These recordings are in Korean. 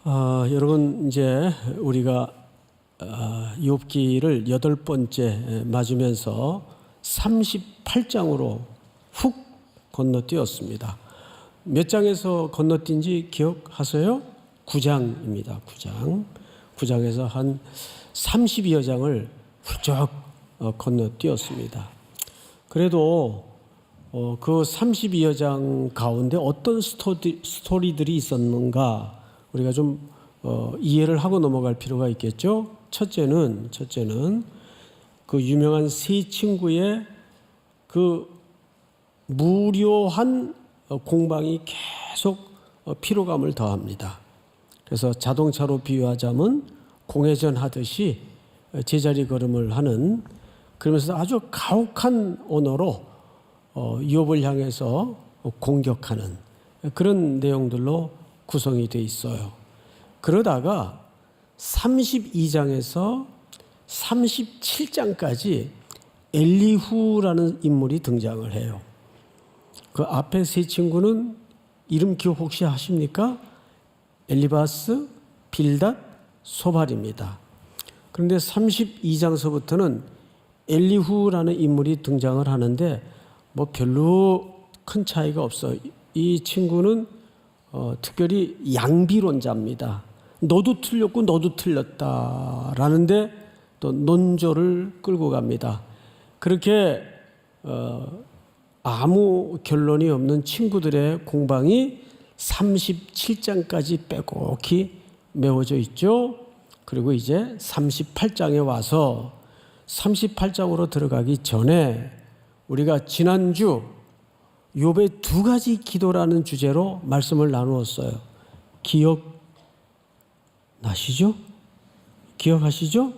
여러분 이제 우리가 욥기를 8번째 맞으면서 38장으로 훅 건너뛰었습니다. 몇 장에서 건너뛴지 기억하세요? 9장입니다. 9장. 9장에서 한 30여 장을 훌쩍 건너뛰었습니다. 그래도 그 32여 장 가운데 어떤 스토리들이 있었는가 우리가 좀 이해를 하고 넘어갈 필요가 있겠죠. 첫째는 그 유명한 세 친구의 그 무료한 공방이 계속 피로감을 더합니다. 그래서 자동차로 비유하자면 공회전 하듯이 제자리 걸음을 하는, 그러면서 아주 가혹한 언어로 욥을 향해서 공격하는 그런 내용들로 구성이 되어 있어요. 그러다가 32장에서 37장까지 엘리후라는 인물이 등장을 해요. 그 앞에 세 친구는 이름 기억 혹시 하십니까? 엘리바스, 빌닷, 소발입니다. 그런데 32장서부터는 엘리후라는 인물이 등장을 하는데 뭐 별로 큰 차이가 없어요. 이 친구는 특별히 양비론자입니다. 너도 틀렸고 너도 틀렸다라는데 또 논조를 끌고 갑니다. 그렇게 아무 결론이 없는 친구들의 공방이 37장까지 빼곡히 메워져 있죠. 그리고 이제 38장에 와서 38장으로 들어가기 전에 우리가 지난주 욥의 두 가지 기도라는 주제로 말씀을 나누었어요. 기억나시죠? 기억하시죠?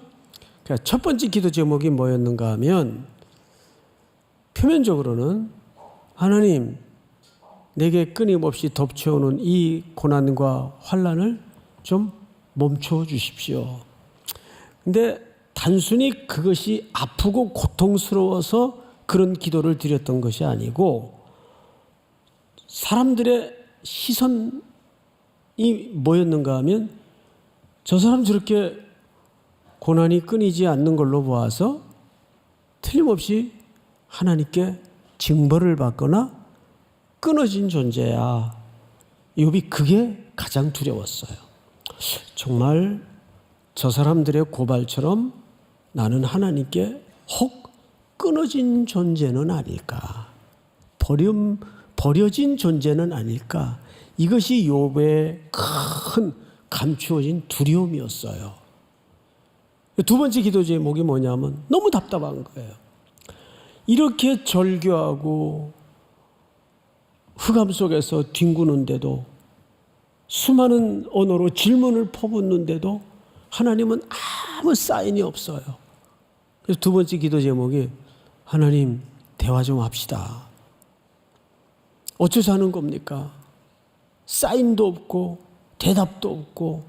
그러니까 첫 번째 기도 제목이 뭐였는가 하면 표면적으로는 하나님 내게 끊임없이 덮쳐오는 이 고난과 환난을 좀 멈춰 주십시오. 근데 단순히 그것이 아프고 고통스러워서 그런 기도를 드렸던 것이 아니고 사람들의 시선이 뭐였는가 하면 저 사람 저렇게 고난이 끊이지 않는 걸로 보아서 틀림없이 하나님께 징벌을 받거나 끊어진 존재야. 욥이 그게 가장 두려웠어요. 정말 저 사람들의 고발처럼 나는 하나님께 혹 끊어진 존재는 아닐까, 버려진 존재는 아닐까. 이것이 욥의 큰 감추어진 두려움이었어요. 두 번째 기도 제목이 뭐냐면 너무 답답한 거예요. 이렇게 절규하고 흑암 속에서 뒹구는데도, 수많은 언어로 질문을 퍼붓는데도 하나님은 아무 사인이 없어요. 그래서 두 번째 기도 제목이 하나님 대화 좀 합시다. 어째서 하는 겁니까? 사인도 없고 대답도 없고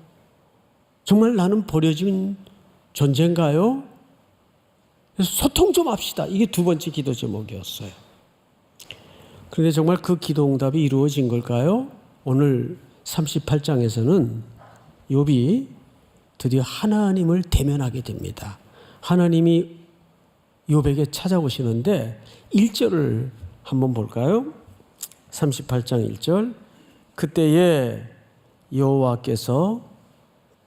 정말 나는 버려진 존재인가요? 그래서 소통 좀 합시다. 이게 두 번째 기도 제목이었어요. 그런데 정말 그 기도 응답이 이루어진 걸까요? 오늘 38장에서는 욥이 드디어 하나님을 대면하게 됩니다. 하나님이 욥에게 찾아오시는데 1절을 한번 볼까요? 38장 1절. 그때에 여호와께서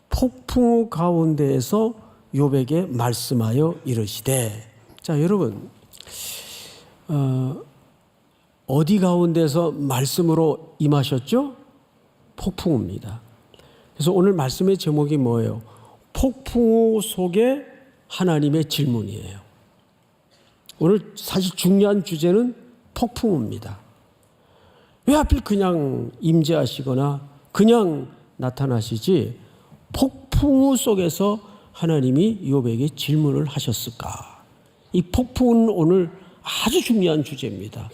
폭풍우 가운데에서 욥에게 말씀하여 이르시되. 자, 여러분, 어디 가운데서 말씀으로 임하셨죠? 폭풍우입니다. 그래서 오늘 말씀의 제목이 뭐예요? 폭풍우 속에 하나님의 질문이에요. 오늘 사실 중요한 주제는 폭풍우입니다. 왜 하필 그냥 임재하시거나 그냥 나타나시지 폭풍우 속에서 하나님이 욥에게 질문을 하셨을까? 이 폭풍은 오늘 아주 중요한 주제입니다.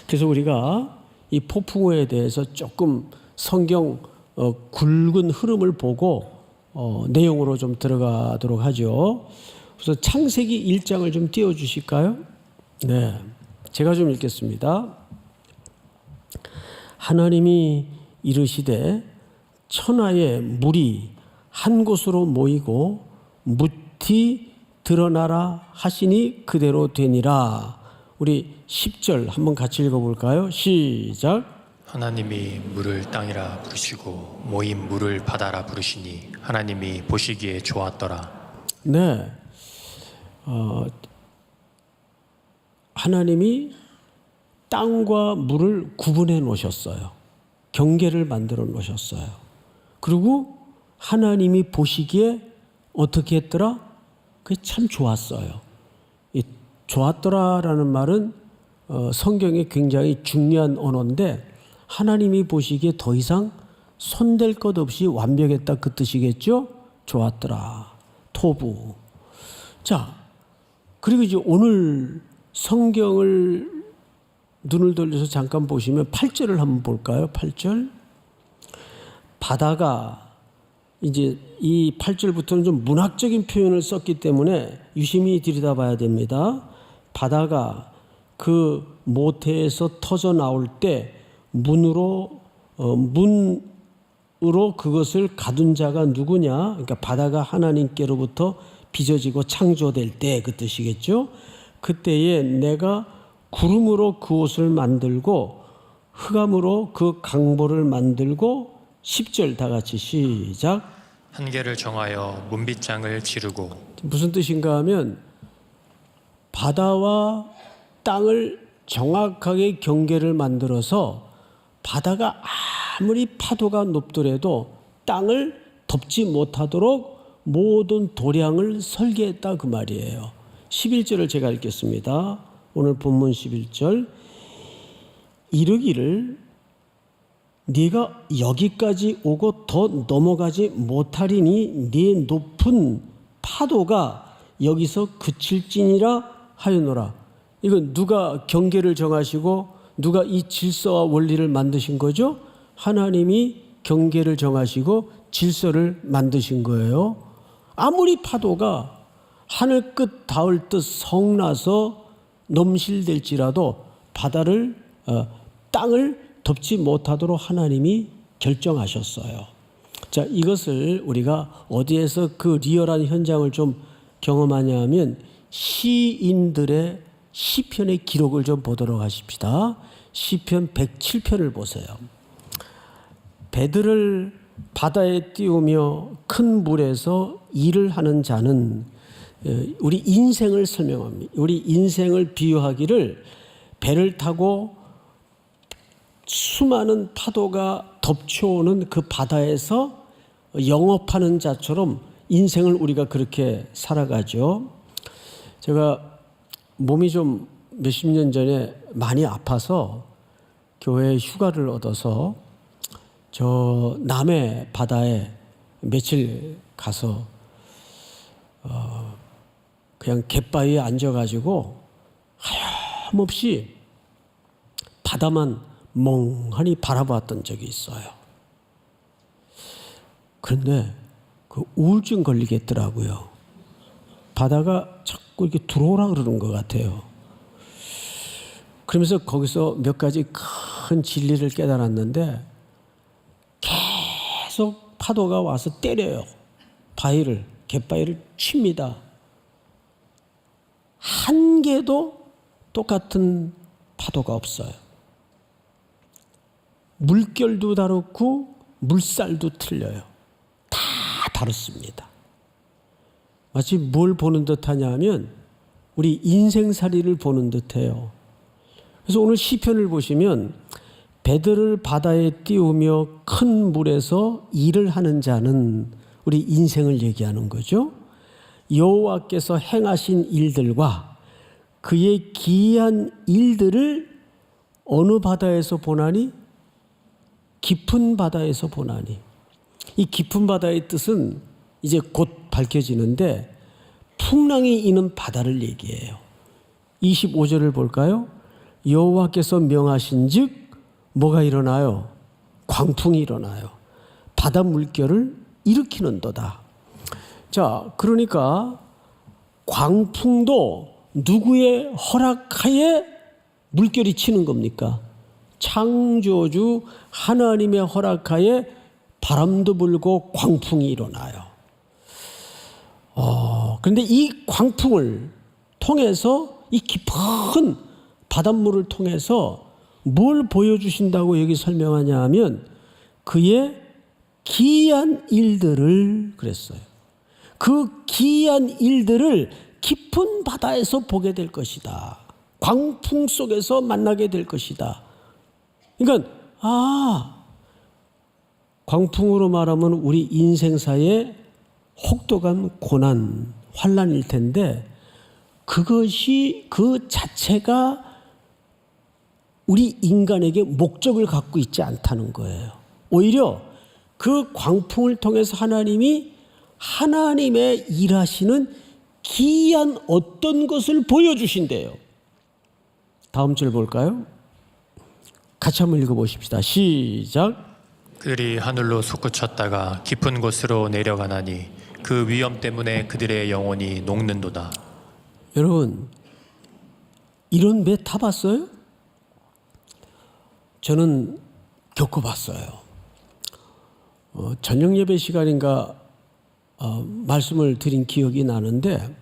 그래서 우리가 이 폭풍우에 대해서 조금 성경 굵은 흐름을 보고 내용으로 좀 들어가도록 하죠. 그래서 창세기 1장을 좀 띄워주실까요? 네, 제가 좀 읽겠습니다. 하나님이 이르시되 천하의 물이 한 곳으로 모이고 무티 드러나라 하시니 그대로 되니라. 우리 10절 한번 같이 읽어볼까요? 시작. 하나님이 물을 땅이라 부르시고 모인 물을 바다라 부르시니 하나님이 보시기에 좋았더라. 네, 하나님이 땅과 물을 구분해 놓으셨어요. 경계를 만들어 놓으셨어요. 그리고 하나님이 보시기에 어떻게 했더라? 그게 참 좋았어요. 이 좋았더라라는 말은 성경에 굉장히 중요한 언어인데 하나님이 보시기에 더 이상 손댈 것 없이 완벽했다 그 뜻이겠죠? 좋았더라. 토부. 자, 그리고 이제 오늘 성경을 눈을 돌려서 잠깐 보시면 8절을 한번 볼까요? 8절. 바다가 이제 이 8절부터는 좀 문학적인 표현을 썼기 때문에 유심히 들여다봐야 됩니다. 바다가 그 모태에서 터져 나올 때 문으로 그것을 가둔 자가 누구냐? 그러니까 바다가 하나님께로부터 빚어지고 창조될 때 그 뜻이겠죠. 그때에 내가 구름으로 그 옷을 만들고 흑암으로 그 강보를 만들고 10절 다 같이 시작. 한계를 정하여 문빗장을 지르고. 무슨 뜻인가 하면 바다와 땅을 정확하게 경계를 만들어서 바다가 아무리 파도가 높더라도 땅을 덮지 못하도록 모든 도량을 설계했다 그 말이에요. 11절을 제가 읽겠습니다. 오늘 본문 11절. 이르기를 네가 여기까지 오고 더 넘어가지 못하리니 네 높은 파도가 여기서 그칠지니라 하였노라. 이건 누가 경계를 정하시고 누가 이 질서와 원리를 만드신 거죠? 하나님이 경계를 정하시고 질서를 만드신 거예요. 아무리 파도가 하늘 끝 닿을 듯 성나서 넘실될지라도 바다를 땅을 덮지 못하도록 하나님이 결정하셨어요. 자, 이것을 우리가 어디에서 그 리얼한 현장을 좀 경험하냐 하면 시인들의 시편의 기록을 좀 보도록 하십시다. 시편 107편을 보세요. 배들을 바다에 띄우며 큰 물에서 일을 하는 자는 우리 인생을 설명합니다. 우리 인생을 비유하기를 배를 타고 수많은 파도가 덮쳐오는 그 바다에서 영업하는 자처럼 인생을 우리가 그렇게 살아가죠. 제가 몸이 좀 몇십 년 전에 많이 아파서 교회에 휴가를 얻어서 저 남해 바다에 며칠 가서 그냥 갯바위에 앉아가지고 하염없이 바다만 멍하니 바라봤던 적이 있어요. 그런데 그 우울증 걸리겠더라고요. 바다가 자꾸 이렇게 들어오라 그러는 것 같아요. 그러면서 거기서 몇 가지 큰 진리를 깨달았는데 계속 파도가 와서 때려요. 바위를, 갯바위를 칩니다. 한 개도 똑같은 파도가 없어요. 물결도 다르고 물살도 틀려요. 다 다릅니다. 마치 뭘 보는 듯하냐 하면 우리 인생살이를 보는 듯해요. 그래서 오늘 시편을 보시면 배들을 바다에 띄우며 큰 물에서 일을 하는 자는 우리 인생을 얘기하는 거죠. 여호와께서 행하신 일들과 그의 기이한 일들을 어느 바다에서 보나니? 깊은 바다에서 보나니. 이 깊은 바다의 뜻은 이제 곧 밝혀지는데 풍랑이 있는 바다를 얘기해요. 25절을 볼까요? 여호와께서 명하신즉 뭐가 일어나요? 광풍이 일어나요. 바다 물결을 일으키는도다. 자, 그러니까 광풍도 누구의 허락하에 물결이 치는 겁니까? 창조주 하나님의 허락하에 바람도 불고 광풍이 일어나요. 그런데 이 광풍을 통해서 이 깊은 바닷물을 통해서 뭘 보여주신다고 여기 설명하냐 하면 그의 기이한 일들을 그랬어요. 그 기이한 일들을 깊은 바다에서 보게 될 것이다. 광풍 속에서 만나게 될 것이다. 그러니까 광풍으로 말하면 우리 인생사의 혹독한 고난, 환난일 텐데 그것이 그 자체가 우리 인간에게 목적을 갖고 있지 않다는 거예요. 오히려 그 광풍을 통해서 하나님이 하나님의 일하시는 기이한 어떤 것을 보여주신대요. 다음 절 볼까요? 같이 한번 읽어보십시다. 시작. 그들이 하늘로 솟구쳤다가 깊은 곳으로 내려가나니 그 위험 때문에 그들의 영혼이 녹는도다. 여러분, 이런 배 타봤어요? 저는 겪어봤어요. 저녁 예배 시간인가 말씀을 드린 기억이 나는데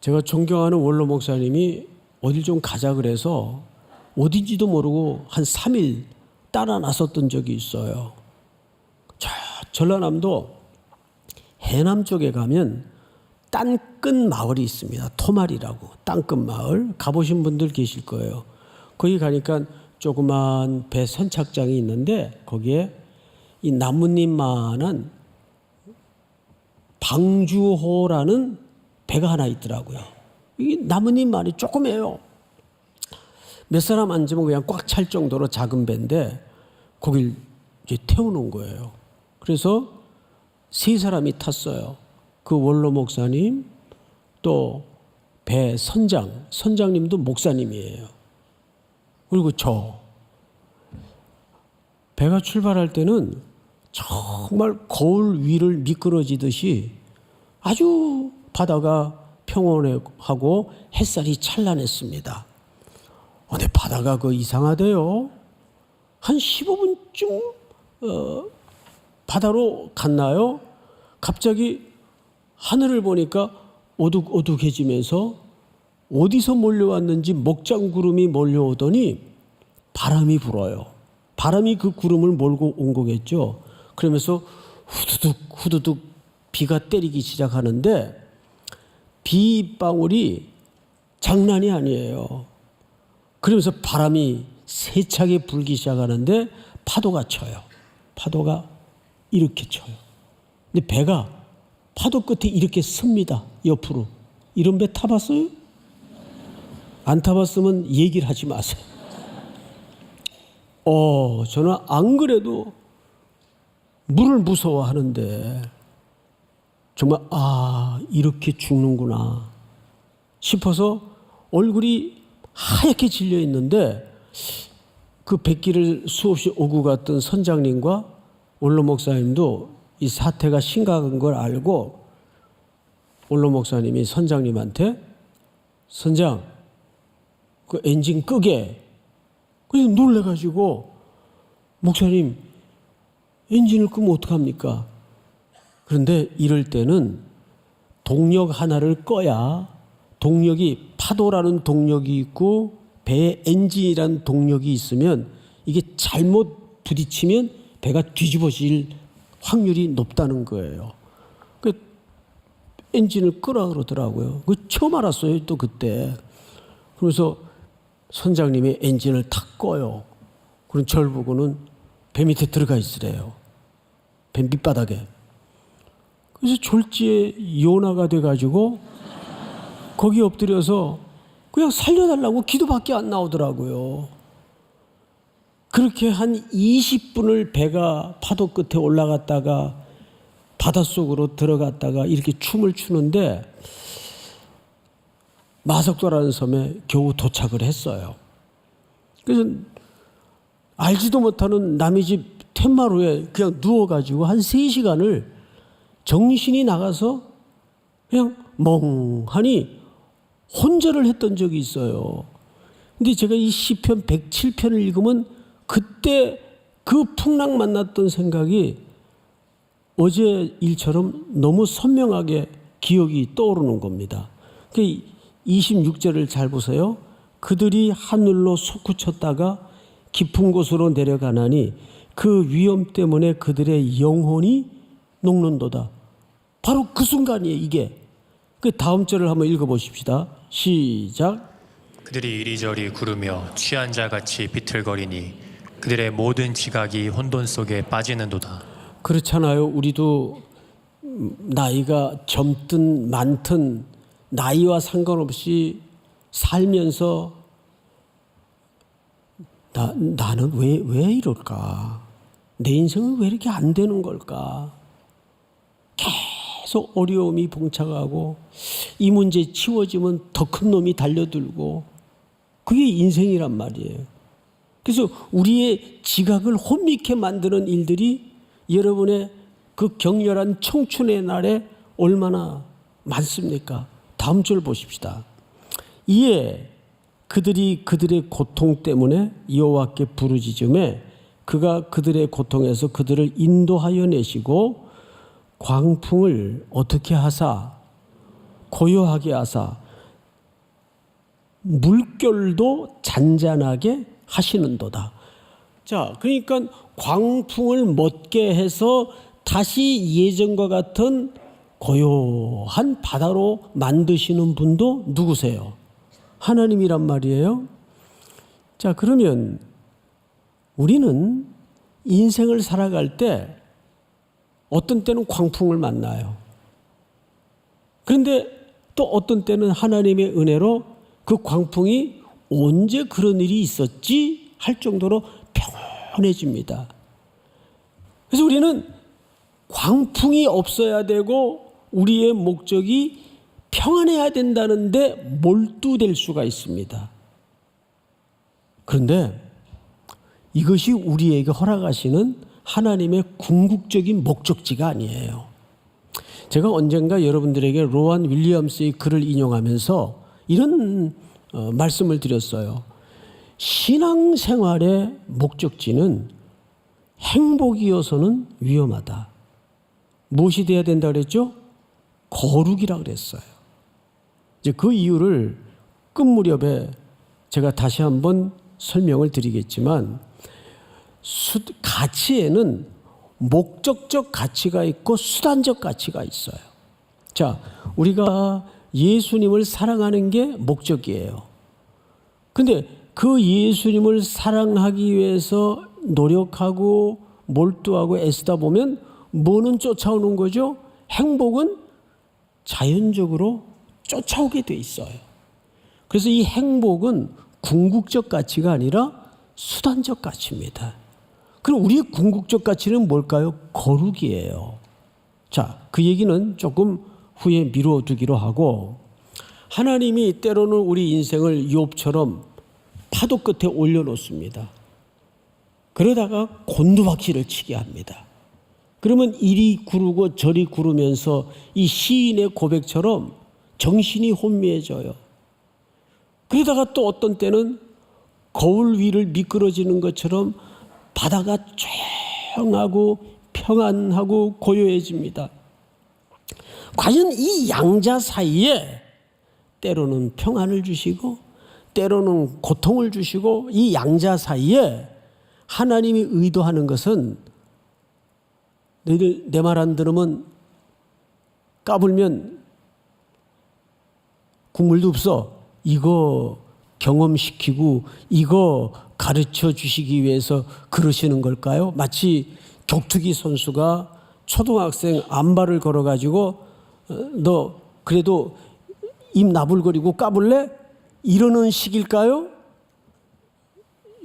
제가 존경하는 원로 목사님이 어딜 좀 가자 그래서 어딘지도 모르고 한 3일 따라 나섰던 적이 있어요. 전라남도 해남 쪽에 가면 땅끝 마을이 있습니다. 토말이라고 땅끝 마을 가보신 분들 계실 거예요. 거기 가니까 조그만 배 선착장이 있는데 거기에 이 나뭇잎만한 방주호라는 배가 하나 있더라고요. 이 나뭇잎만이 조그매요. 몇 사람 앉으면 그냥 꽉 찰 정도로 작은 배인데 거길 이제 태우는 거예요. 그래서 3사람이 탔어요. 그 원로 목사님 또 배 선장님도 목사님이에요. 그리고 배가 출발할 때는 정말 거울 위를 미끄러지듯이 아주 바다가 평온하고 햇살이 찬란했습니다. 근데 바다가 이상하대요. 한 15분쯤 바다로 갔나요? 갑자기 하늘을 보니까 어둑어둑해지면서 어디서 몰려왔는지 먹장구름이 몰려오더니 바람이 불어요. 바람이 그 구름을 몰고 온 거겠죠. 그러면서 후두둑 비가 때리기 시작하는데 비방울이 장난이 아니에요. 그러면서 바람이 세차게 불기 시작하는데 파도가 쳐요. 파도가 이렇게 쳐요. 근데 배가 파도 끝에 이렇게 섭니다. 옆으로. 이런 배 타봤어요? 안 타봤으면 얘기를 하지 마세요. 저는 안 그래도 물을 무서워하는데 정말 이렇게 죽는구나 싶어서 얼굴이 하얗게 질려 있는데 그 뱃길을 수없이 오고 갔던 선장님과 원로 목사님도 이 사태가 심각한 걸 알고 원로 목사님이 선장님한테 선장 그 엔진 끄게. 그래서 놀래가지고 목사님 엔진을 끄면 어떡합니까? 그런데 이럴 때는 동력 하나를 꺼야 동력이 파도라는 동력이 있고 배에 엔진이라는 동력이 있으면 이게 잘못 부딪히면 배가 뒤집어질 확률이 높다는 거예요. 그 엔진을 끄라 그러더라고요. 그 처음 알았어요. 또 그때. 그래서 선장님이 엔진을 탁 꺼요. 그럼 절 보고는 배 밑에 들어가 있으래요. 배 밑바닥에. 그래서 졸지에 요나가 돼가지고 거기 엎드려서 그냥 살려달라고 기도밖에 안 나오더라고요. 그렇게 한 20분을 배가 파도 끝에 올라갔다가 바닷속으로 들어갔다가 이렇게 춤을 추는데 마석도라는 섬에 겨우 도착을 했어요. 그래서 알지도 못하는 남의 집 텐마루에 그냥 누워가지고 한 3시간을 정신이 나가서 그냥 멍하니 혼절을 했던 적이 있어요. 근데 제가 이 시편 107편을 읽으면 그때 그 풍랑 만났던 생각이 어제 일처럼 너무 선명하게 기억이 떠오르는 겁니다. 그 26절을 잘 보세요. 그들이 하늘로 솟구쳤다가 깊은 곳으로 내려가나니 그 위험 때문에 그들의 영혼이 녹는도다. 바로 그 순간이에요, 이게. 그 다음 절을 한번 읽어보십시다. 시작. 그들이 이리저리 구르며 취한 자같이 비틀거리니 그들의 모든 지각이 혼돈 속에 빠지는도다. 그렇잖아요. 우리도 나이가 젊든 많든 나이와 상관없이 살면서 나는 왜 이럴까? 내 인생은 왜 이렇게 안 되는 걸까? 계속 어려움이 봉착하고 이 문제 치워지면 더 큰 놈이 달려들고 그게 인생이란 말이에요. 그래서 우리의 지각을 혼미케 만드는 일들이 여러분의 그 격렬한 청춘의 날에 얼마나 많습니까? 다음 절 보십시다. 이에 그들이 그들의 고통 때문에 여호와께 부르짖음에 그가 그들의 고통에서 그들을 인도하여 내시고 광풍을 어떻게 하사 고요하게 하사 물결도 잔잔하게 하시는도다. 자, 그러니까 광풍을 멎게 해서 다시 예전과 같은 고요한 바다로 만드시는 분도 누구세요? 하나님이란 말이에요. 자, 그러면 우리는 인생을 살아갈 때 어떤 때는 광풍을 만나요. 그런데 또 어떤 때는 하나님의 은혜로 그 광풍이 언제 그런 일이 있었지 할 정도로 평온해집니다. 그래서 우리는 광풍이 없어야 되고 우리의 목적이 평안해야 된다는데 몰두될 수가 있습니다. 그런데 이것이 우리에게 허락하시는 하나님의 궁극적인 목적지가 아니에요. 제가 언젠가 여러분들에게 로안 윌리엄스의 글을 인용하면서 이런 말씀을 드렸어요. 신앙생활의 목적지는 행복이어서는 위험하다. 무엇이 돼야 된다 그랬죠? 거룩이라 그랬어요. 이제 그 이유를 끝 무렵에 제가 다시 한번 설명을 드리겠지만 가치에는 목적적 가치가 있고 수단적 가치가 있어요. 자, 우리가 예수님을 사랑하는 게 목적이에요. 근데 그 예수님을 사랑하기 위해서 노력하고 몰두하고 애쓰다 보면 뭐는 쫓아오는 거죠? 행복은 자연적으로 쫓아오게 돼 있어요. 그래서 이 행복은 궁극적 가치가 아니라 수단적 가치입니다. 그럼 우리의 궁극적 가치는 뭘까요? 거룩이에요. 자, 그 얘기는 조금 후에 미뤄두기로 하고, 하나님이 때로는 우리 인생을 욥처럼 파도 끝에 올려놓습니다. 그러다가 곤두박질을 치게 합니다. 그러면 이리 구르고 저리 구르면서 이 시인의 고백처럼 정신이 혼미해져요. 그러다가 또 어떤 때는 거울 위를 미끄러지는 것처럼 바다가 조용하고 평안하고 고요해집니다. 과연 이 양자 사이에 때로는 평안을 주시고 때로는 고통을 주시고 이 양자 사이에 하나님이 의도하는 것은 너희들 내 말 안 들으면 까불면 국물도 없어. 이거 경험시키고 이거 가르쳐 주시기 위해서 그러시는 걸까요? 마치 격투기 선수가 초등학생 안발을 걸어가지고 너 그래도 입 나불거리고 까불래? 이러는 식일까요?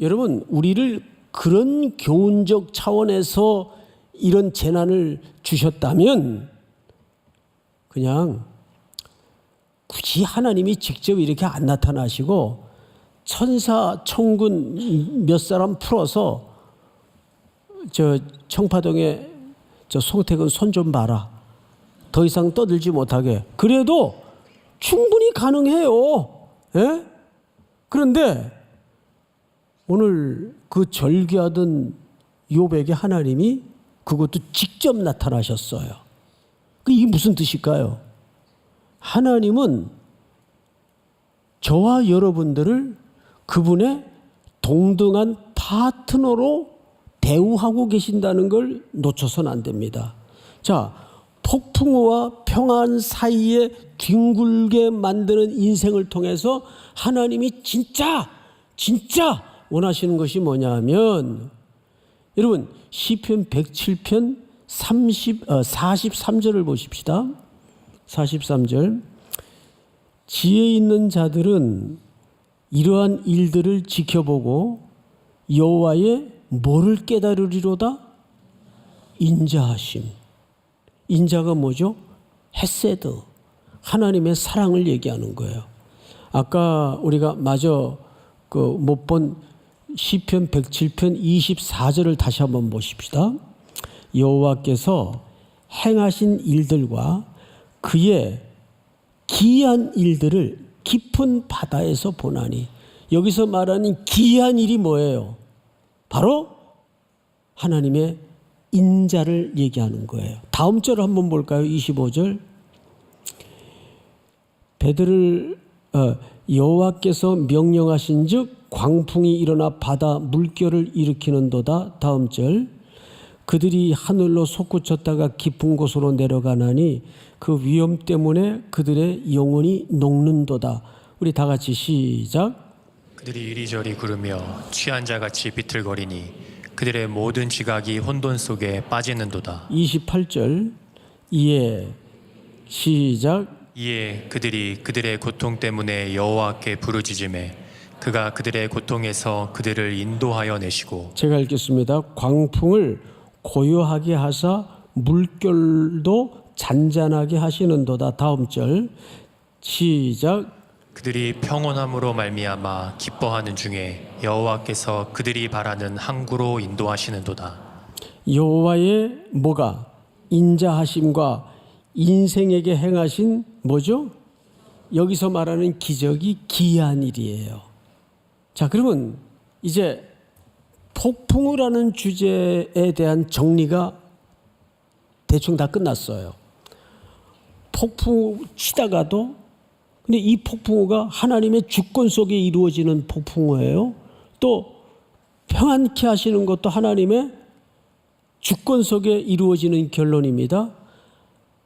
여러분, 우리를 그런 교훈적 차원에서 이런 재난을 주셨다면 그냥 굳이 하나님이 직접 이렇게 안 나타나시고 천사 천군 몇 사람 풀어서 저 청파동에 저 송택은 손 좀 봐라. 더 이상 떠들지 못하게. 그래도 충분히 가능해요. 예? 그런데 오늘 그 절규하던 욥에게 하나님이 그것도 직접 나타나셨어요. 이게 무슨 뜻일까요? 하나님은 저와 여러분들을 그분의 동등한 파트너로 대우하고 계신다는 걸 놓쳐서는 안 됩니다. 자, 폭풍우와 평안 사이에 뒹굴게 만드는 인생을 통해서 하나님이 진짜 원하시는 것이 뭐냐 하면, 여러분 시편 107편 43절을 보십시다. 43절. 지혜 있는 자들은 이러한 일들을 지켜보고 여호와의 뭐를 깨달으리로다? 인자하심. 인자가 뭐죠? 헤세드. 하나님의 사랑을 얘기하는 거예요. 아까 우리가 마저 못 본 시편 107편 24절을 다시 한번 보십시다. 여호와께서 행하신 일들과 그의 기이한 일들을 깊은 바다에서 보나니, 여기서 말하는 기이한 일이 뭐예요? 바로 하나님의 인자를 얘기하는 거예요. 다음 절을 한번 볼까요? 25절. 배들을 여호와께서 명령하신즉 광풍이 일어나 바다 물결을 일으키는도다. 다음 절. 그들이 하늘로 솟구쳤다가 깊은 곳으로 내려가나니 그 위험 때문에 그들의 영혼이 녹는도다. 우리 다 같이 시작. 그들이 이리저리 구르며 취한 자같이 비틀거리니 그들의 모든 지각이 혼돈 속에 빠지는도다. 28절. 이에 시작. 이에 그들이 그들의 고통 때문에 여호와께 부르짖으매 그가 그들의 고통에서 그들을 인도하여 내시고. 제가 읽겠습니다. 광풍을 고요하게 하사 물결도 잔잔하게 하시는도다. 다음 절 시작. 그들이 평온함으로 말미암아 기뻐하는 중에 여호와께서 그들이 바라는 항구로 인도하시는도다. 여호와의 뭐가? 인자하심과 인생에게 행하신 뭐죠? 여기서 말하는 기적이 기이한 일이에요. 자, 그러면 이제 폭풍우라는 주제에 대한 정리가 대충 다 끝났어요. 폭풍우 치다가도, 근데 이 폭풍우가 하나님의 주권 속에 이루어지는 폭풍우예요. 또 평안케 하시는 것도 하나님의 주권 속에 이루어지는 결론입니다.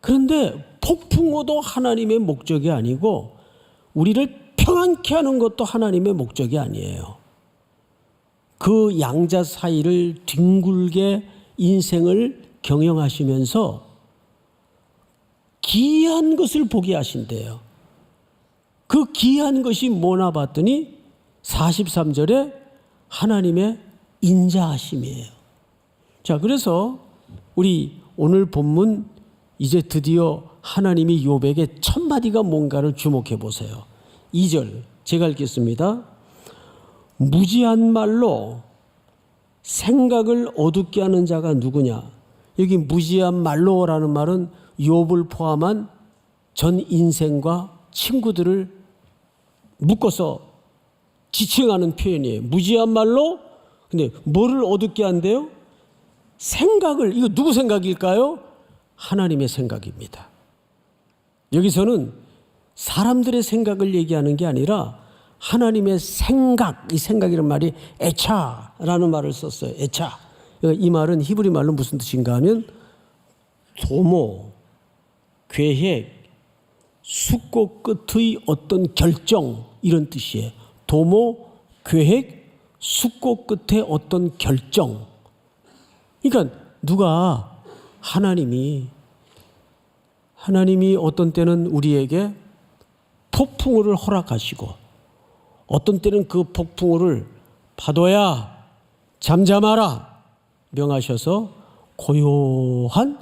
그런데 폭풍우도 하나님의 목적이 아니고 우리를 평안케 하는 것도 하나님의 목적이 아니에요. 그 양자 사이를 뒹굴게 인생을 경영하시면서 기이한 것을 보게 하신대요. 그 기이한 것이 뭐나 봤더니 43절에 하나님의 인자하심이에요. 자, 그래서 우리 오늘 본문 이제 드디어 하나님이 욥에게 첫 마디가 뭔가를 주목해 보세요. 2절 제가 읽겠습니다. 무지한 말로 생각을 어둡게 하는 자가 누구냐? 여기 무지한 말로라는 말은 욥을 포함한 전 인생과 친구들을 묶어서 지칭하는 표현이에요. 무지한 말로. 근데 뭐를 어둡게 한대요? 생각을. 이거 누구 생각일까요? 하나님의 생각입니다. 여기서는 사람들의 생각을 얘기하는 게 아니라 하나님의 생각, 이 생각이라는 말이 에차라는 말을 썼어요. 에차. 이 말은 히브리 말로 무슨 뜻인가 하면 도모, 계획, 숙고 끝의 어떤 결정, 이런 뜻이에요. 도모, 계획, 숙고 끝의 어떤 결정. 그러니까 누가 하나님이 어떤 때는 우리에게 폭풍우를 허락하시고 어떤 때는 그 폭풍우를 파도야 잠잠하라 명하셔서 고요한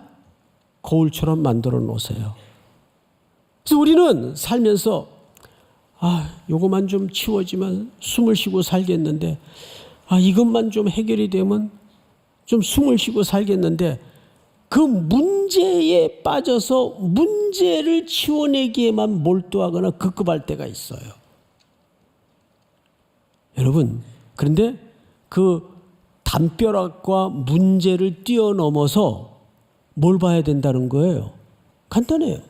거울처럼 만들어 놓으세요. 그래서 우리는 살면서 요거만 좀 치워지면 숨을 쉬고 살겠는데, 이것만 좀 해결이 되면 좀 숨을 쉬고 살겠는데, 그 문제에 빠져서 문제를 치워내기에만 몰두하거나 급급할 때가 있어요. 여러분, 그런데 그 담벼락과 문제를 뛰어넘어서 뭘 봐야 된다는 거예요? 간단해요.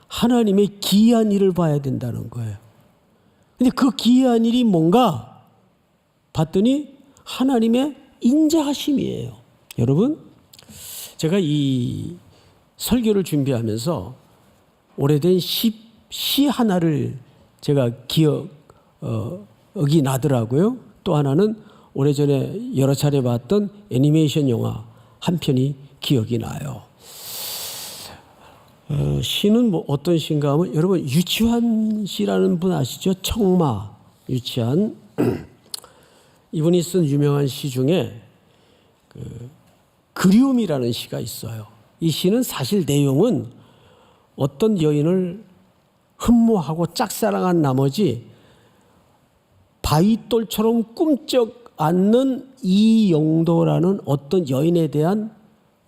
하나님의 기이한 일을 봐야 된다는 거예요. 근데 그 기이한 일이 뭔가 봤더니 하나님의 인자하심이에요. 여러분, 제가 이 설교를 준비하면서 오래된 시 하나를 제가 기억이 나더라고요. 또 하나는 오래전에 여러 차례 봤던 애니메이션 영화 한 편이 기억이 나요. 시는 뭐 어떤 시인가 하면 여러분 유치환 씨라는 분 아시죠? 청마 유치환 이분이 쓴 유명한 시 중에 그리움이라는 시가 있어요. 이 시는 사실 내용은 어떤 여인을 흠모하고 짝사랑한 나머지 바위돌처럼 꿈쩍 않는 이영도라는 어떤 여인에 대한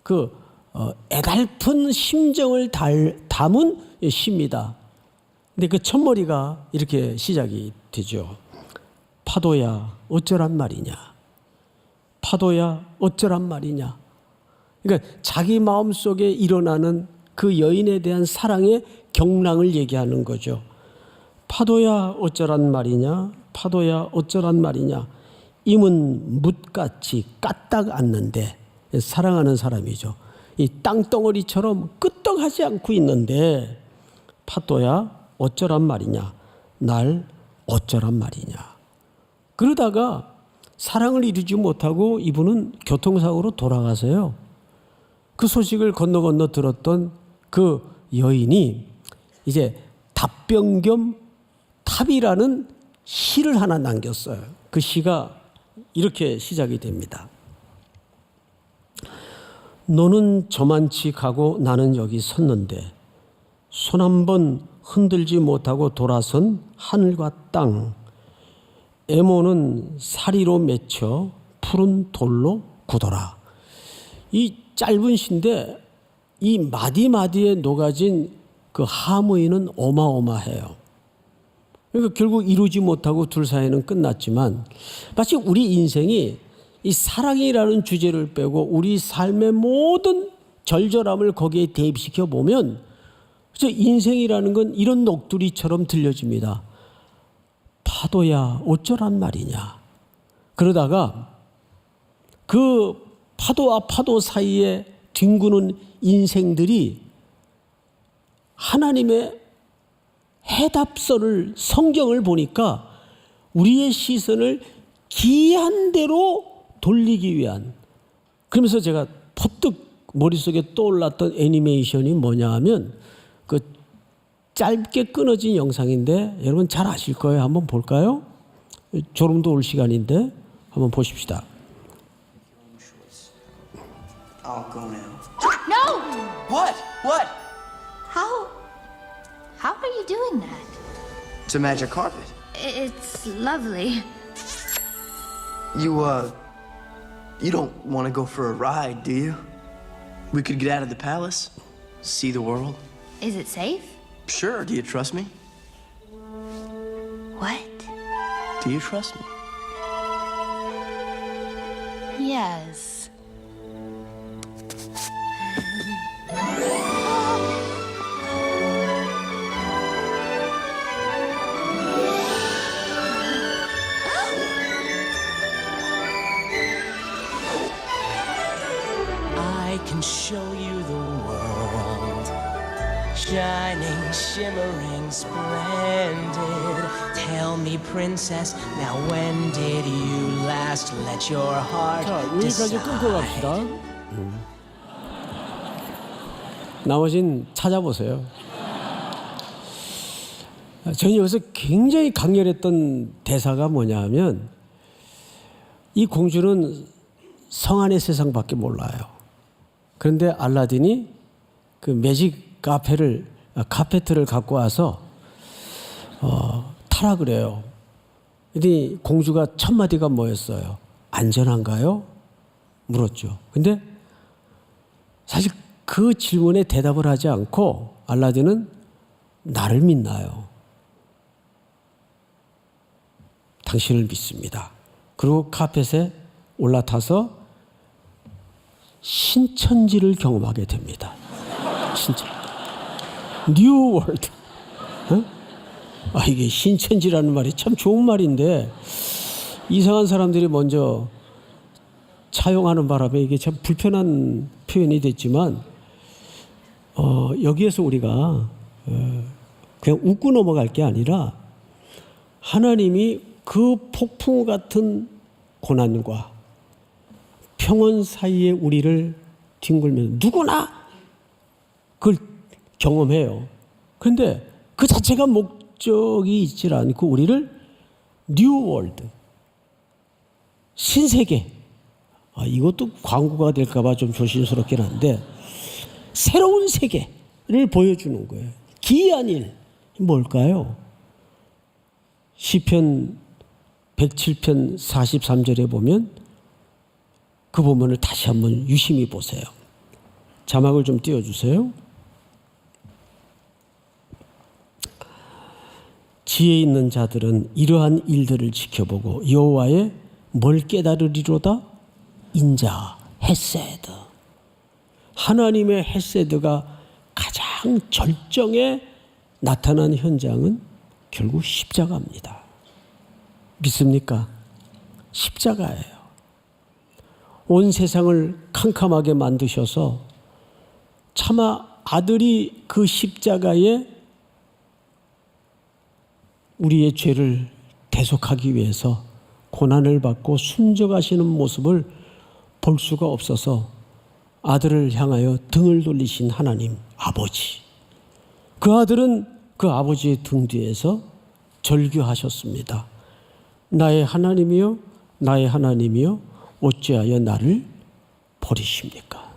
그 애달픈 심정을 담은 시입니다. 근데 그 첫머리가 이렇게 시작이 되죠. 파도야 어쩌란 말이냐. 파도야 어쩌란 말이냐. 그러니까 자기 마음속에 일어나는 그 여인에 대한 사랑의 경랑을 얘기하는 거죠. 파도야 어쩌란 말이냐. 파도야 어쩌란 말이냐. 임은 뭇같이 까딱 앉는데 사랑하는 사람이죠. 이 땅덩어리처럼 끄떡하지 않고 있는데 파도야 어쩌란 말이냐. 날 어쩌란 말이냐. 그러다가 사랑을 이루지 못하고 이분은 교통사고로 돌아가서요. 그 소식을 건너 들었던 그 여인이 이제 답변 겸 탑이라는 시를 하나 남겼어요. 그 시가 이렇게 시작이 됩니다. 너는 저만치 가고 나는 여기 섰는데 손 한 번 흔들지 못하고 돌아선 하늘과 땅 애모는 사리로 맺혀 푸른 돌로 굳어라. 이 짧은 시인데 이 마디마디에 녹아진 그 하모니는 어마어마해요. 그러니까 결국 이루지 못하고 둘 사이는 끝났지만 마치 우리 인생이 이 사랑이라는 주제를 빼고 우리 삶의 모든 절절함을 거기에 대입시켜 보면 인생이라는 건 이런 녹두리처럼 들려집니다. 파도야 어쩌란 말이냐. 그러다가 그 파도와 파도 사이에 뒹구는 인생들이 하나님의 해답서를 성경을 보니까 우리의 시선을 기이한 대로 돌리기 위한, 그러면서 제가 퍼뜩 머릿속에 떠올랐던 애니메이션이 뭐냐 하면 그 짧게 끊어진 영상인데 여러분 잘 아실 거예요. 한번 볼까요? 졸음도 올 시간인데 한번 보십시다. I'll go now. No! What? What? How are you doing that? It's a magic carpet. It's lovely. You don't want to go for a ride, do you? We could get out of the palace, see the world. Is it safe? Sure, do you trust me? What? Do you trust me? Yes. I can show you the world, shining, shimmering, splendid. Tell me, princess, now when did you last let your heart 자, 여기까지 끊고 decide? 갑시다. 나머진 찾아보세요. 저는 여기서 굉장히 강렬했던 대사가 뭐냐 하면 이 공주는 성 안의 세상밖에 몰라요. 그런데 알라딘이 그 매직 카페트를 갖고 와서 타라 그래요. 근데 공주가 첫 마디가 뭐였어요? 안전한가요? 물었죠. 근데 사실 그 질문에 대답을 하지 않고 알라딘은 나를 믿나요? 당신을 믿습니다. 그리고 카펫에 올라타서 신천지를 경험하게 됩니다. 진짜 뉴 월드. 이게 신천지라는 말이 참 좋은 말인데 이상한 사람들이 먼저 차용하는 바람에 이게 참 불편한 표현이 됐지만 여기에서 우리가 그냥 웃고 넘어갈 게 아니라 하나님이 그 폭풍 같은 고난과 평온 사이에 우리를 뒹굴면서 누구나 그걸 경험해요. 그런데 그 자체가 목적이 있질 않고 우리를 뉴 월드, 신세계, 이것도 광고가 될까 봐 좀 조심스럽긴 한데 새로운 세계를 보여주는 거예요. 기이한 일 뭘까요? 시편 107편 43절에 보면 그 부분을 다시 한번 유심히 보세요. 자막을 좀 띄워주세요. 지혜 있는 자들은 이러한 일들을 지켜보고 여호와의 뭘 깨달으리로다? 인자, 헤세드. 하나님의 헤세드가 가장 절정에 나타난 현장은 결국 십자가입니다. 믿습니까? 십자가예요. 온 세상을 캄캄하게 만드셔서 차마 아들이 그 십자가에 우리의 죄를 대속하기 위해서 고난을 받고 순종하시는 모습을 볼 수가 없어서 아들을 향하여 등을 돌리신 하나님 아버지. 그 아들은 그 아버지의 등 뒤에서 절규하셨습니다. 나의 하나님이여, 나의 하나님이여, 어찌하여 나를 버리십니까?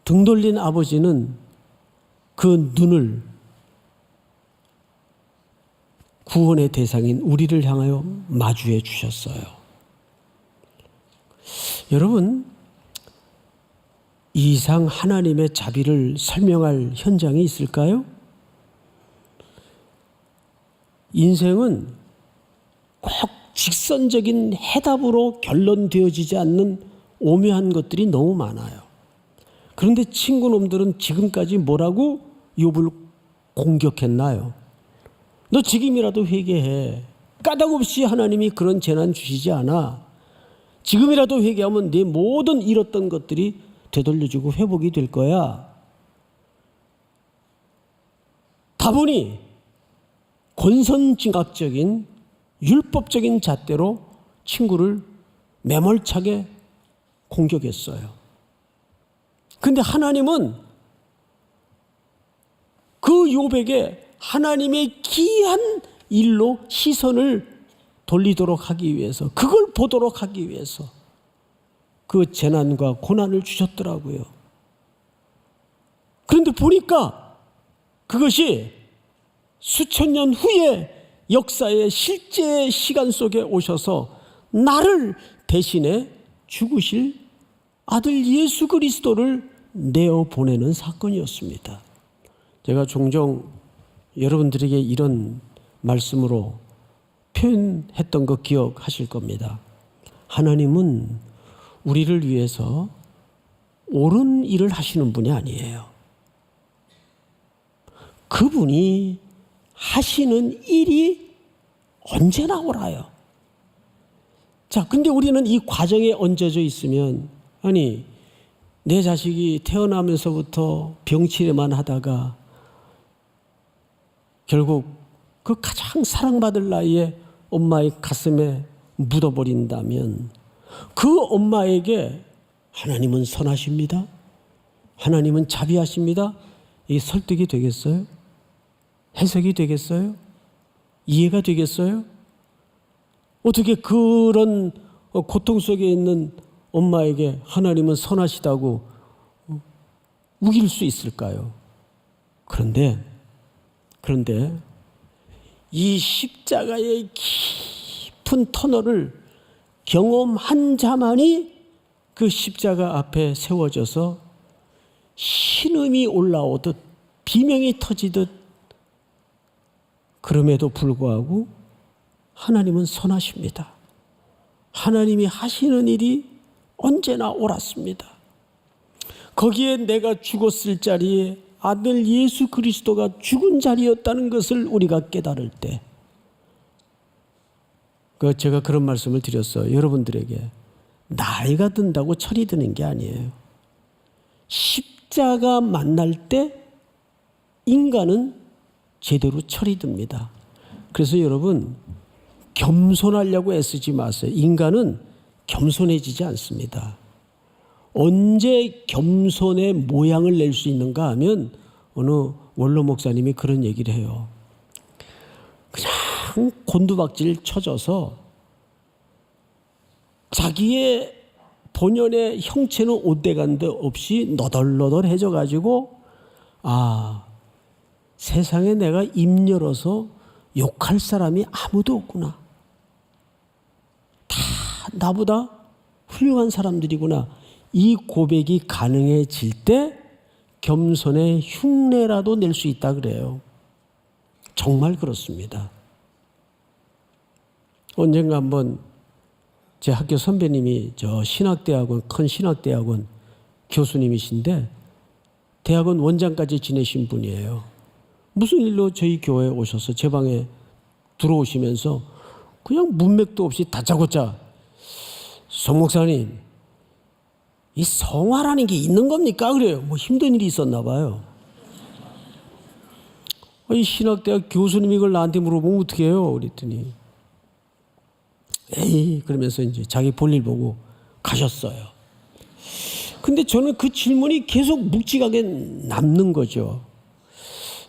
등 돌린 아버지는 그 눈을 구원의 대상인 우리를 향하여 마주해 주셨어요. 여러분, 이 이상 하나님의 자비를 설명할 현장이 있을까요? 인생은 꼭 직선적인 해답으로 결론되어지지 않는 오묘한 것들이 너무 많아요. 그런데 친구놈들은 지금까지 뭐라고 욥을 공격했나요? 너 지금이라도 회개해. 까닭없이 하나님이 그런 재난 주시지 않아. 지금이라도 회개하면 네 모든 잃었던 것들이 되돌려주고 회복이 될 거야. 다분히 권선징악적인 율법적인 잣대로 친구를 매몰차게 공격했어요. 그런데 하나님은 그 욥에게 하나님의 기이한 일로 시선을 돌리도록 하기 위해서, 그걸 보도록 하기 위해서 그 재난과 고난을 주셨더라고요. 그런데 보니까 그것이 수천 년 후에 역사의 실제 시간 속에 오셔서 나를 대신해 죽으실 아들 예수 그리스도를 내어 보내는 사건이었습니다. 제가 종종 여러분들에게 이런 말씀으로 표현했던 거 기억하실 겁니다. 하나님은 우리를 위해서 옳은 일을 하시는 분이 아니에요. 그분이 하시는 일이 언제나 옳아요. 자, 근데 우리는 이 과정에 얹어져 있으면, 아니, 내 자식이 태어나면서부터 병치레만 하다가 결국 그 가장 사랑받을 나이에 엄마의 가슴에 묻어버린다면 그 엄마에게 하나님은 선하십니다. 하나님은 자비하십니다. 이게 설득이 되겠어요? 해석이 되겠어요? 이해가 되겠어요? 어떻게 그런 고통 속에 있는 엄마에게 하나님은 선하시다고 우길 수 있을까요? 그런데 이 십자가의 깊은 터널을 경험한 자만이 그 십자가 앞에 세워져서 신음이 올라오듯 비명이 터지듯, 그럼에도 불구하고 하나님은 선하십니다. 하나님이 하시는 일이 언제나 옳았습니다. 거기에 내가 죽었을 자리에 아들 예수 그리스도가 죽은 자리였다는 것을 우리가 깨달을 때, 제가 그런 말씀을 드렸어요. 여러분들에게 나이가 든다고 철이 드는 게 아니에요. 십자가 만날 때 인간은 제대로 철이 듭니다. 그래서 여러분, 겸손하려고 애쓰지 마세요. 인간은 겸손해지지 않습니다. 언제 겸손의 모양을 낼 수 있는가 하면 어느 원로 목사님이 그런 얘기를 해요. 그냥 곤두박질 쳐져서 자기의 본연의 형체는 옷대간데 없이 너덜너덜해져 가지고, 아, 세상에 내가 입 열어서 욕할 사람이 아무도 없구나. 다 나보다 훌륭한 사람들이구나. 이 고백이 가능해질 때 겸손의 흉내라도 낼 수 있다 그래요. 정말 그렇습니다. 언젠가 한번 제 학교 선배님이 저 신학대학원, 큰 신학대학원 교수님이신데 대학원 원장까지 지내신 분이에요. 무슨 일로 저희 교회에 오셔서 제 방에 들어오시면서 그냥 문맥도 없이 다짜고짜, 송 목사님, 이 성화라는 게 있는 겁니까? 그래요. 뭐 힘든 일이 있었나 봐요. 이 신학대학 교수님이 이걸 나한테 물어보면 어떻게 해요? 그랬더니 에이, 그러면서 이제 자기 볼일 보고 가셨어요. 근데 저는 그 질문이 계속 묵직하게 남는 거죠.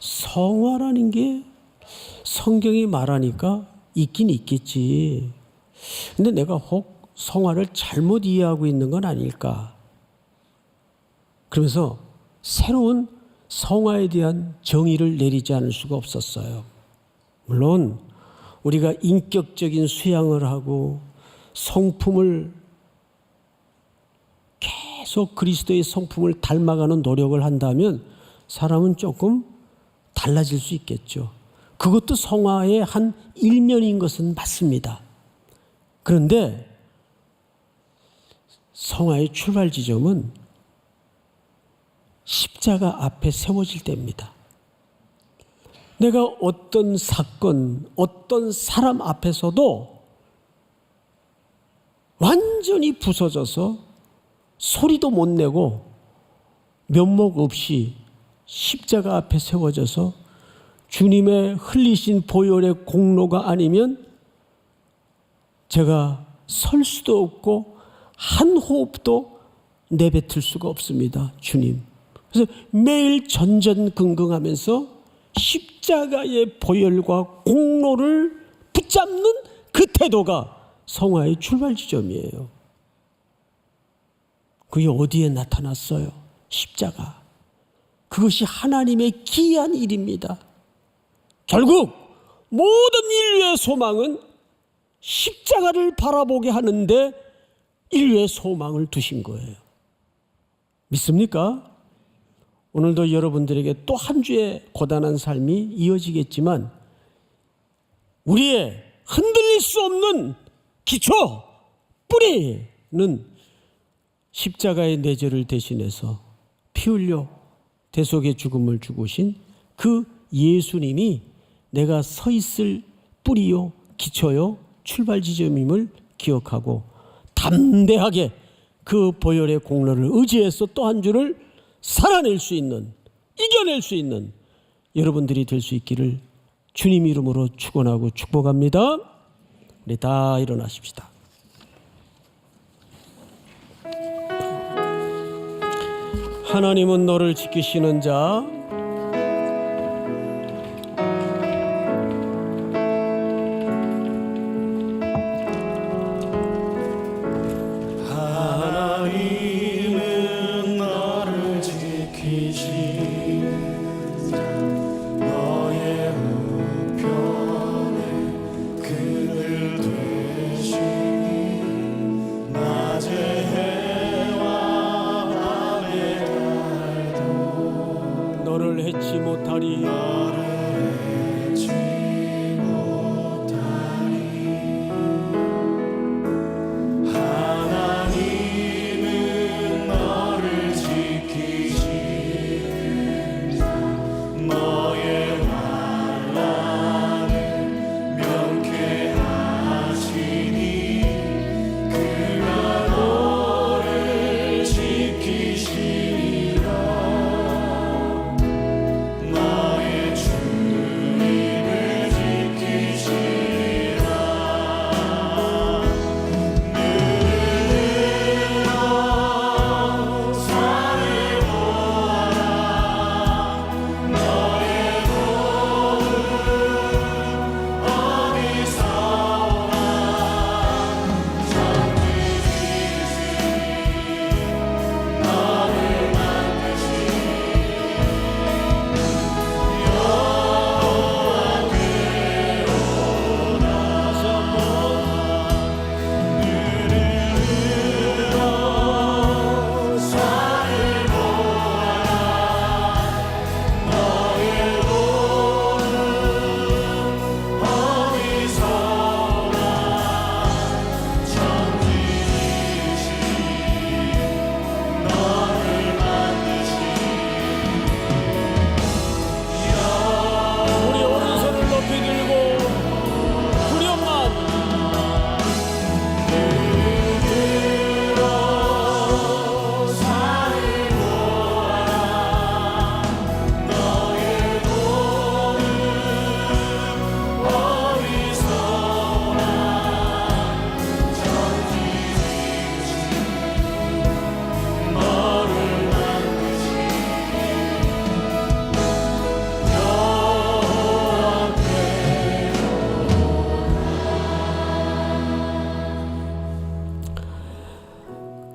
성화라는 게 성경이 말하니까 있긴 있겠지. 근데 내가 혹 성화를 잘못 이해하고 있는 건 아닐까. 그러면서 새로운 성화에 대한 정의를 내리지 않을 수가 없었어요. 물론 우리가 인격적인 수양을 하고 성품을 계속 그리스도의 성품을 닮아가는 노력을 한다면 사람은 조금 달라질 수 있겠죠. 그것도 성화의 한 일면인 것은 맞습니다. 그런데 성화의 출발 지점은 십자가 앞에 세워질 때입니다. 내가 어떤 사건, 어떤 사람 앞에서도 완전히 부서져서 소리도 못 내고 면목 없이 십자가 앞에 세워져서 주님의 흘리신 보혈의 공로가 아니면 제가 설 수도 없고 한 호흡도 내뱉을 수가 없습니다. 주님. 그래서 매일 전전긍긍하면서 십자가의 보혈과 공로를 붙잡는 그 태도가 성화의 출발 지점이에요. 그게 어디에 나타났어요? 십자가. 그것이 하나님의 기이한 일입니다. 결국 모든 인류의 소망은 십자가를 바라보게 하는데 인류의 소망을 두신 거예요. 믿습니까? 오늘도 여러분들에게 또 한 주의 고단한 삶이 이어지겠지만 우리의 흔들릴 수 없는 기초, 뿌리는 십자가의 내재를 대신해서 피 흘려 대속의 죽음을 죽으신 그 예수님이 내가 서 있을 뿌리요, 기초요, 출발 지점임을 기억하고 담대하게 그 보혈의 공로를 의지해서 또 한 주를 살아낼 수 있는, 이겨낼 수 있는 여러분들이 될 수 있기를 주님 이름으로 축원하고 축복합니다. 우리 다 일어나십시다. 하나님은 너를 지키시는 자, 하나님은 너를 지키시는 자, 너의 우편에 그늘 되시니 낮에 해와 밤에 달도 너를 해치 못하리. 너를 해치 못하리.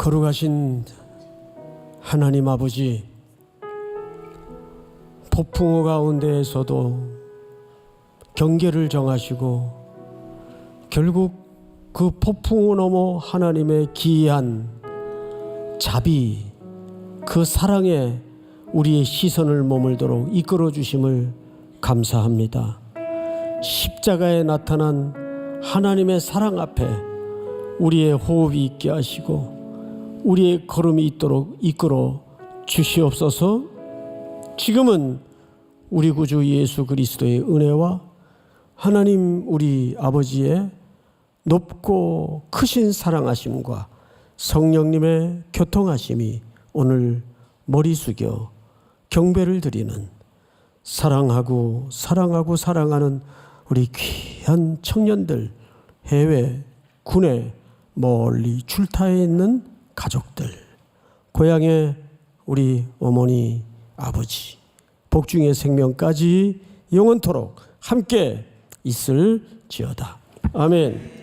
거룩하신 하나님 아버지, 폭풍우 가운데에서도 경계를 정하시고 결국 그 폭풍우 넘어 하나님의 기이한 자비, 그 사랑에 우리의 시선을 머물도록 이끌어 주심을 감사합니다. 십자가에 나타난 하나님의 사랑 앞에 우리의 호흡이 있게 하시고 우리의 걸음이 있도록 이끌어 주시옵소서. 지금은 우리 구주 예수 그리스도의 은혜와 하나님 우리 아버지의 높고 크신 사랑하심과 성령님의 교통하심이 오늘 머리 숙여 경배를 드리는 사랑하고 사랑하는 우리 귀한 청년들, 해외, 군에 멀리 출타해 있는 가족들, 고향의 우리 어머니, 아버지, 복중의 생명까지 영원토록 함께 있을지어다. 아멘.